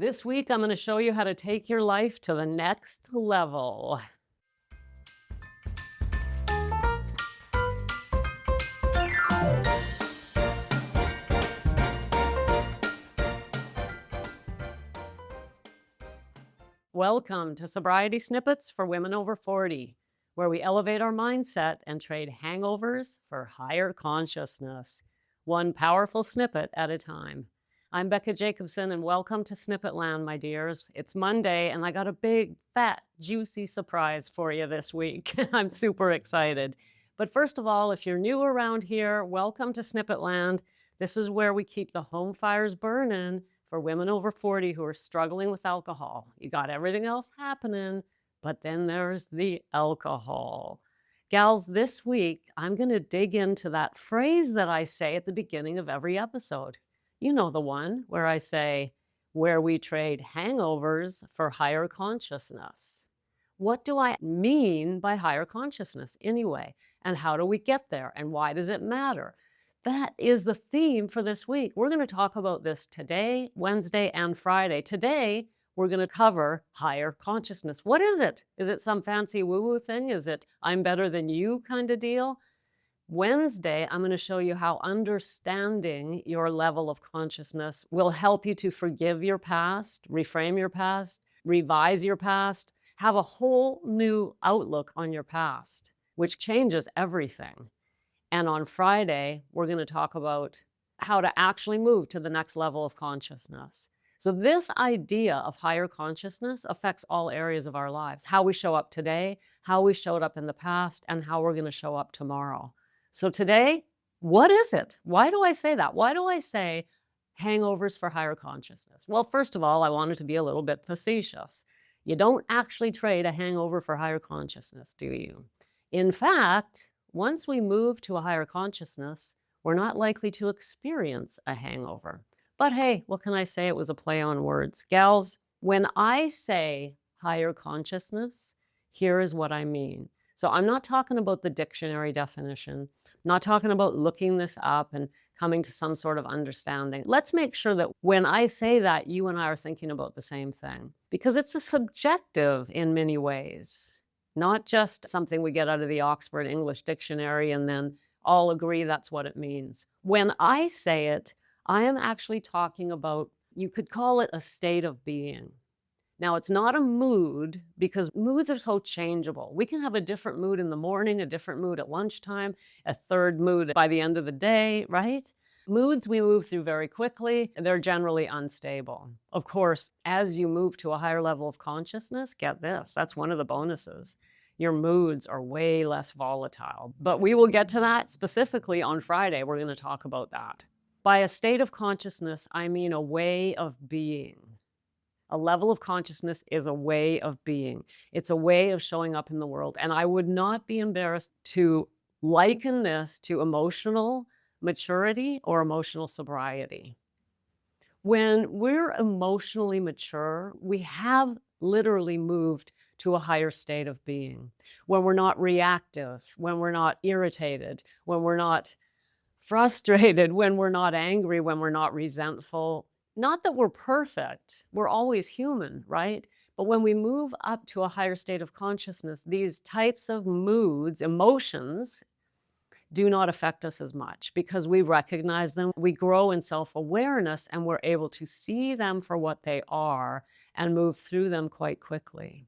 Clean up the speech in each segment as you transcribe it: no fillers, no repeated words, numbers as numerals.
This week, I'm going to show you how to take your life to the next level. Welcome to Sobriety Snippets for Women Over 40, where we elevate our mindset and trade hangovers for higher consciousness, one powerful snippet at a time. I'm Becca Jacobson, and welcome to Snippet Land, my dears. It's Monday, and I got a big, fat, juicy surprise for you this week. I'm super excited. But first of all, if you're new around here, welcome to Snippet Land. This is where we keep the home fires burning for women over 40 who are struggling with alcohol. You got everything else happening, but then there's the alcohol. Gals, this week, I'm going to dig into that phrase that I say at the beginning of every episode. You know the one where I say, where we trade hangovers for higher consciousness. What do I mean by higher consciousness anyway? And how do we get there? And why does it matter? That is the theme for this week. We're going to talk about this today, Wednesday, and Friday. Today, we're going to cover higher consciousness. What is it? Is it some fancy woo-woo thing? Is it I'm better than you kind of deal? Wednesday, I'm going to show you how understanding your level of consciousness will help you to forgive your past, reframe your past, revise your past, have a whole new outlook on your past, which changes everything. And on Friday, we're going to talk about how to actually move to the next level of consciousness. So this idea of higher consciousness affects all areas of our lives, how we show up today, how we showed up in the past, and how we're going to show up tomorrow. So today, what is it? Why do I say that? Why do I say hangovers for higher consciousness? Well, first of all, I wanted to be a little bit facetious. You don't actually trade a hangover for higher consciousness, do you? In fact, once we move to a higher consciousness, we're not likely to experience a hangover. But hey, what can I say? It was a play on words. Gals, when I say higher consciousness, here is what I mean. So I'm not talking about the dictionary definition, I'm not talking about looking this up and coming to some sort of understanding. Let's make sure that when I say that, you and I are thinking about the same thing, because it's a subjective in many ways, not just something we get out of the Oxford English Dictionary and then all agree that's what it means. When I say it, I am actually talking about, you could call it a state of being. Now, it's not a mood because moods are so changeable. We can have a different mood in the morning, a different mood at lunchtime, a third mood by the end of the day, right? Moods we move through very quickly, and they're generally unstable. Of course, as you move to a higher level of consciousness, get this, that's one of the bonuses. Your moods are way less volatile. But we will get to that specifically on Friday. We're going to talk about that. By a state of consciousness, I mean a way of being. A level of consciousness is a way of being. It's a way of showing up in the world. And I would not be embarrassed to liken this to emotional maturity or emotional sobriety. When we're emotionally mature, we have literally moved to a higher state of being. When we're not reactive, when we're not irritated, when we're not frustrated, when we're not angry, when we're not resentful. Not that we're perfect, we're always human, right? But when we move up to a higher state of consciousness, these types of moods, emotions, do not affect us as much because we recognize them. We grow in self-awareness and we're able to see them for what they are and move through them quite quickly.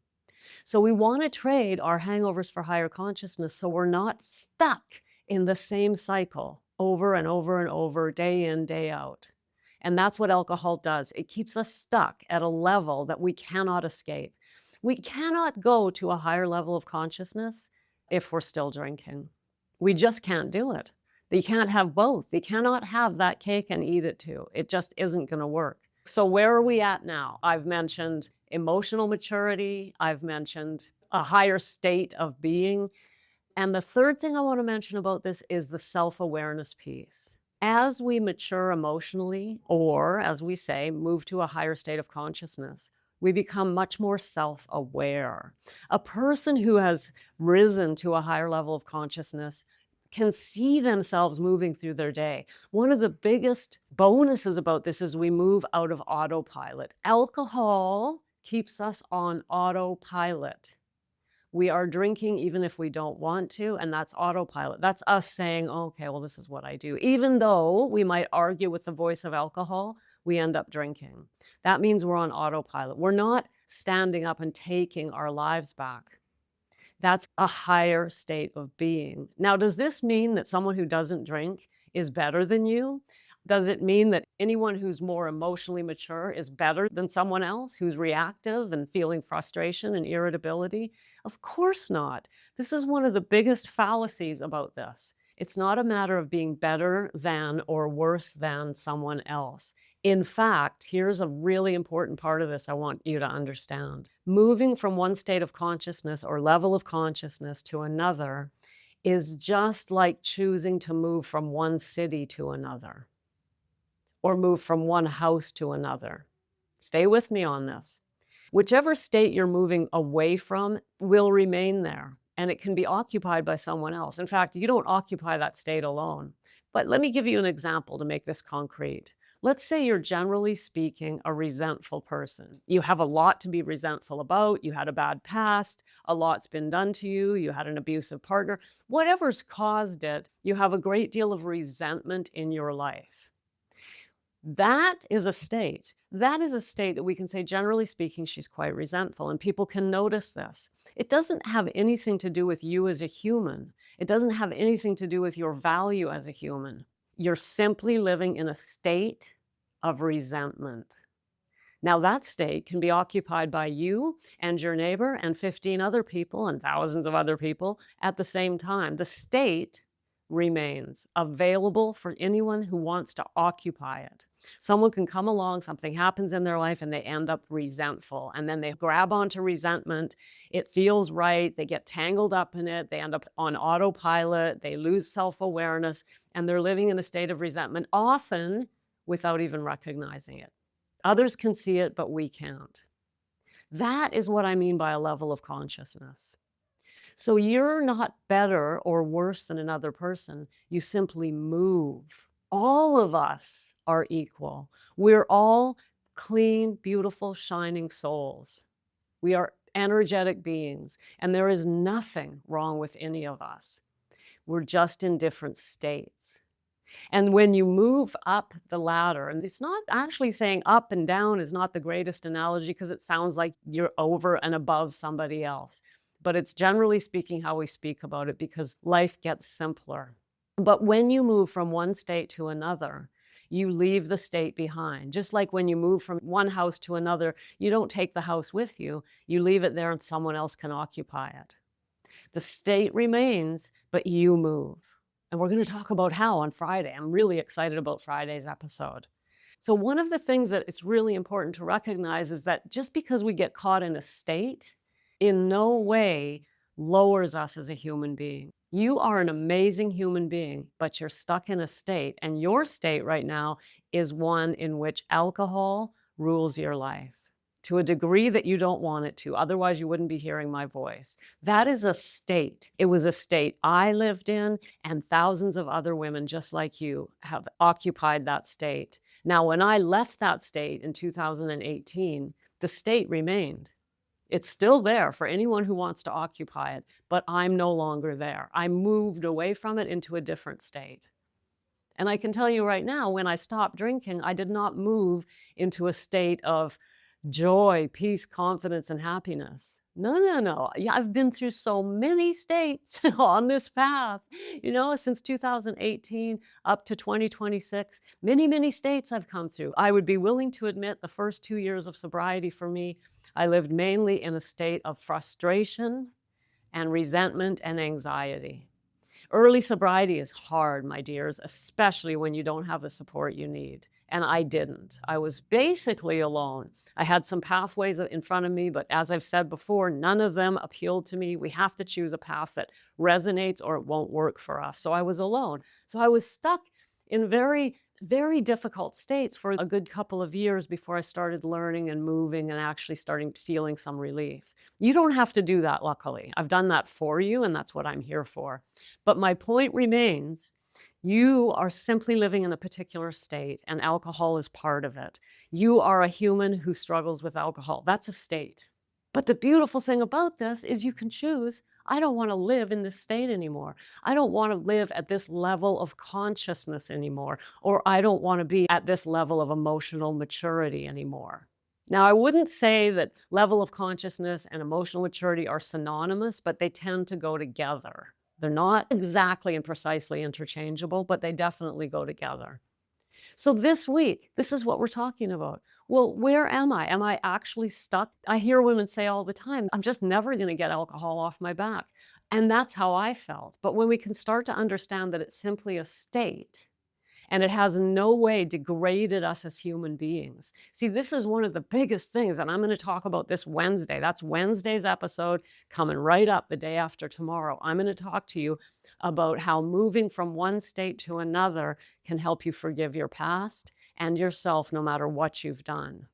So we want to trade our hangovers for higher consciousness so we're not stuck in the same cycle over and over and over, day in, day out. And that's what alcohol does. It keeps us stuck at a level that we cannot escape. We cannot go to a higher level of consciousness if we're still drinking. We just can't do it. You can't have both. You cannot have that cake and eat it too. It just isn't going to work. So where are we at now? I've mentioned emotional maturity. I've mentioned a higher state of being. And the third thing I want to mention about this is the self-awareness piece. As we mature emotionally, or as we say, move to a higher state of consciousness, we become much more self-aware. A person who has risen to a higher level of consciousness can see themselves moving through their day. One of the biggest bonuses about this is we move out of autopilot. Alcohol keeps us on autopilot. We are drinking even if we don't want to, and that's autopilot. That's us saying, "Okay, well, this is what I do." Even though we might argue with the voice of alcohol, we end up drinking. That means we're on autopilot. We're not standing up and taking our lives back. That's a higher state of being. Now, does this mean that someone who doesn't drink is better than you? Does it mean that anyone who's more emotionally mature is better than someone else who's reactive and feeling frustration and irritability? Of course not. This is one of the biggest fallacies about this. It's not a matter of being better than or worse than someone else. In fact, here's a really important part of this I want you to understand. Moving from one state of consciousness or level of consciousness to another is just like choosing to move from one city to another or move from one house to another. Stay with me on this. Whichever state you're moving away from will remain there, and it can be occupied by someone else. In fact, you don't occupy that state alone. But let me give you an example to make this concrete. Let's say you're generally speaking a resentful person. You have a lot to be resentful about. You had a bad past. A lot's been done to you. You had an abusive partner. Whatever's caused it, you have a great deal of resentment in your life. That is a state. That is a state that we can say, generally speaking, she's quite resentful, and people can notice this. It doesn't have anything to do with you as a human. It doesn't have anything to do with your value as a human. You're simply living in a state of resentment. Now, that state can be occupied by you and your neighbor and 15 other people and thousands of other people at the same time. The state remains available for anyone who wants to occupy it. Someone can come along, something happens in their life, and they end up resentful. And then they grab onto resentment. It feels right. They get tangled up in it. They end up on autopilot. They lose self awareness, and they're living in a state of resentment, often without even recognizing it. Others can see it, but we can't. That is what I mean by a level of consciousness. So you're not better or worse than another person. You simply move. All of us are equal. We're all clean, beautiful, shining souls. We are energetic beings, and there is nothing wrong with any of us. We're just in different states. And when you move up the ladder, and it's not actually saying up and down is not the greatest analogy because it sounds like you're over and above somebody else. But it's generally speaking how we speak about it because life gets simpler. But when you move from one state to another, you leave the state behind. Just like when you move from one house to another, you don't take the house with you, you leave it there and someone else can occupy it. The state remains, but you move. And we're going to talk about how on Friday. I'm really excited about Friday's episode. So, one of the things that it's really important to recognize is that just because we get caught in a state, in no way lowers us as a human being. You are an amazing human being, but you're stuck in a state. And your state right now is one in which alcohol rules your life to a degree that you don't want it to. Otherwise, you wouldn't be hearing my voice. That is a state. It was a state I lived in, and thousands of other women just like you have occupied that state. Now, when I left that state in 2018, the state remained. It's still there for anyone who wants to occupy it, but I'm no longer there. I moved away from it into a different state. And I can tell you right now, when I stopped drinking, I did not move into a state of joy, peace, confidence, and happiness. No, no, no. Yeah, I've been through so many states on this path, since 2018 up to 2026. Many, many states I've come through. I would be willing to admit the first 2 years of sobriety for me, I lived mainly in a state of frustration and resentment and anxiety. Early sobriety is hard, my dears, especially when you don't have the support you need. And I didn't. I was basically alone. I had some pathways in front of me, but as I've said before, none of them appealed to me. We have to choose a path that resonates or it won't work for us. So I was alone. So I was stuck in very very difficult states for a good couple of years before I started learning and moving and actually starting feeling some relief. You don't have to do that, luckily. I've done that for you, and that's what I'm here for. But my point remains, you are simply living in a particular state, and alcohol is part of it. You are a human who struggles with alcohol. That's a state. But the beautiful thing about this is you can choose, I don't want to live in this state anymore. I don't want to live at this level of consciousness anymore, or I don't want to be at this level of emotional maturity anymore. Now, I wouldn't say that level of consciousness and emotional maturity are synonymous, but they tend to go together. They're not exactly and precisely interchangeable, but they definitely go together. So this week, this is what we're talking about. Well, where am I? Am I actually stuck? I hear women say all the time, I'm just never going to get alcohol off my back. And that's how I felt. But when we can start to understand that it's simply a state, and it has in no way degraded us as human beings. See, this is one of the biggest things, and I'm going to talk about this Wednesday. That's Wednesday's episode coming right up the day after tomorrow. I'm going to talk to you about how moving from one state to another can help you forgive your past and yourself no matter what you've done.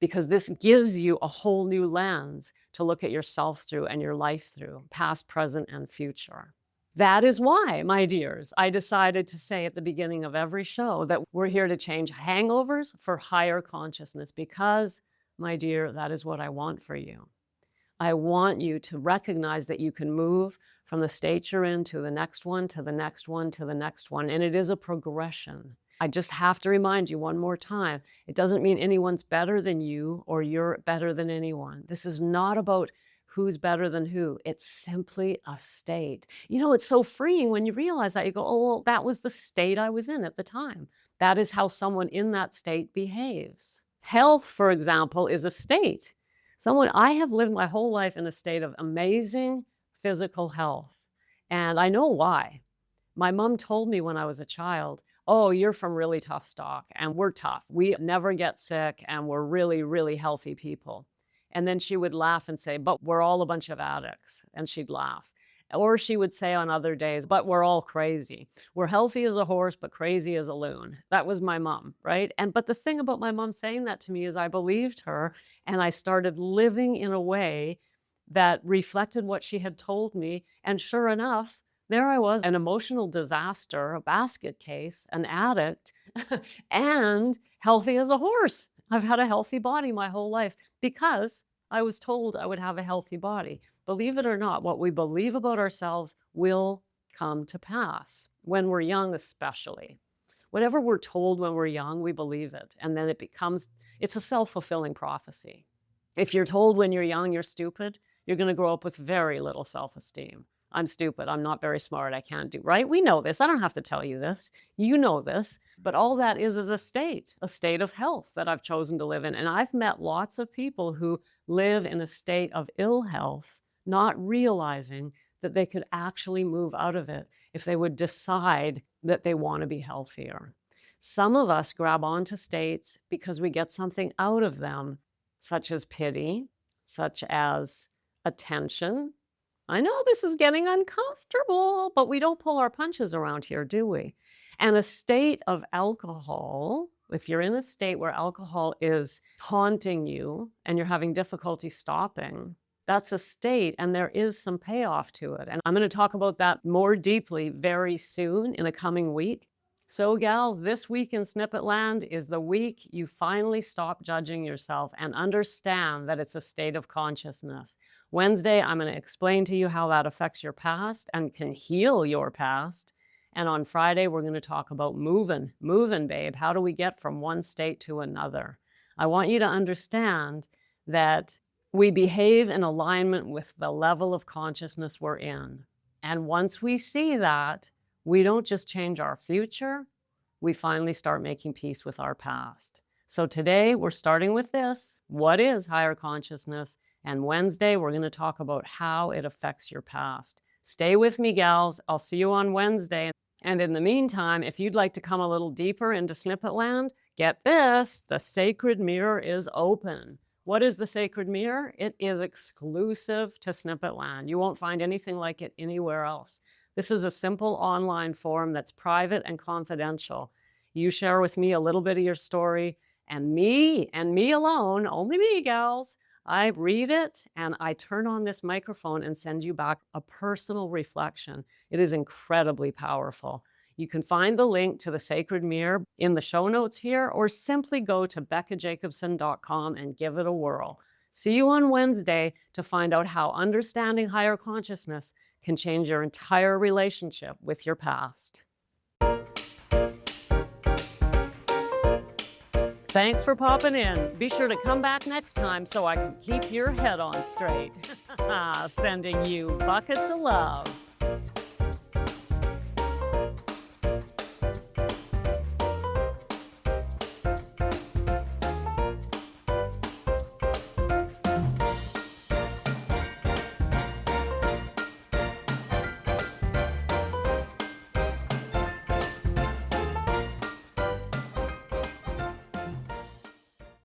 Because this gives you a whole new lens to look at yourself through and your life through, past, present, and future. That is why, my dears, I decided to say at the beginning of every show that we're here to change hangovers for higher consciousness because, my dear, that is what I want for you. I want you to recognize that you can move from the state you're in to the next one, to the next one, to the next one, and it is a progression. I just have to remind you one more time, it doesn't mean anyone's better than you or you're better than anyone. This is not about who's better than who. It's simply a state. You know, it's so freeing when you realize that. You go, oh, well, that was the state I was in at the time. That is how someone in that state behaves. Health, for example, is a state. I have lived my whole life in a state of amazing physical health. And I know why. My mom told me when I was a child, oh, you're from really tough stock, and we're tough. We never get sick, and we're really, really healthy people. And then she would laugh and say, but we're all a bunch of addicts. And she'd laugh. Or she would say on other days, but we're all crazy. We're healthy as a horse, but crazy as a loon. That was my mom, right? But the thing about my mom saying that to me is I believed her, and I started living in a way that reflected what she had told me. And sure enough, there I was, an emotional disaster, a basket case, an addict, and healthy as a horse. I've had a healthy body my whole life because I was told I would have a healthy body. Believe it or not, what we believe about ourselves will come to pass when we're young, especially. Whatever we're told when we're young, we believe it. And then it's a self-fulfilling prophecy. If you're told when you're young you're stupid, you're going to grow up with very little self-esteem. I'm stupid. I'm not very smart. I can't do, right? We know this. I don't have to tell you this. You know this. But all that is a state of health that I've chosen to live in. And I've met lots of people who live in a state of ill health, not realizing that they could actually move out of it if they would decide that they want to be healthier. Some of us grab onto states because we get something out of them, such as pity, such as attention. I know this is getting uncomfortable, but we don't pull our punches around here, do we? And a state of alcohol, if you're in a state where alcohol is haunting you and you're having difficulty stopping, that's a state, and there is some payoff to it. And I'm going to talk about that more deeply very soon in a coming week. So, gals, this week in Snippet Land is the week you finally stop judging yourself and understand that it's a state of consciousness. Wednesday, I'm going to explain to you how that affects your past and can heal your past. And on Friday, we're going to talk about moving, babe. How do we get from one state to another? I want you to understand that we behave in alignment with the level of consciousness we're in. And once we see that, we don't just change our future, we finally start making peace with our past. So today we're starting with this. What is higher consciousness? And Wednesday, we're going to talk about how it affects your past. Stay with me, gals. I'll see you on Wednesday. And in the meantime, if you'd like to come a little deeper into Snippet Land, get this, the Sacred Mirror is open. What is the Sacred Mirror? It is exclusive to Snippet Land. You won't find anything like it anywhere else. This is a simple online forum that's private and confidential. You share with me a little bit of your story, and me alone, only me, gals. I read it and I turn on this microphone and send you back a personal reflection. It is incredibly powerful. You can find the link to the Sacred Mirror in the show notes here, or simply go to beccajacobson.com and give it a whirl. See you on Wednesday to find out how understanding higher consciousness can change your entire relationship with your past. Thanks for popping in. Be sure to come back next time so I can keep your head on straight. Sending you buckets of love.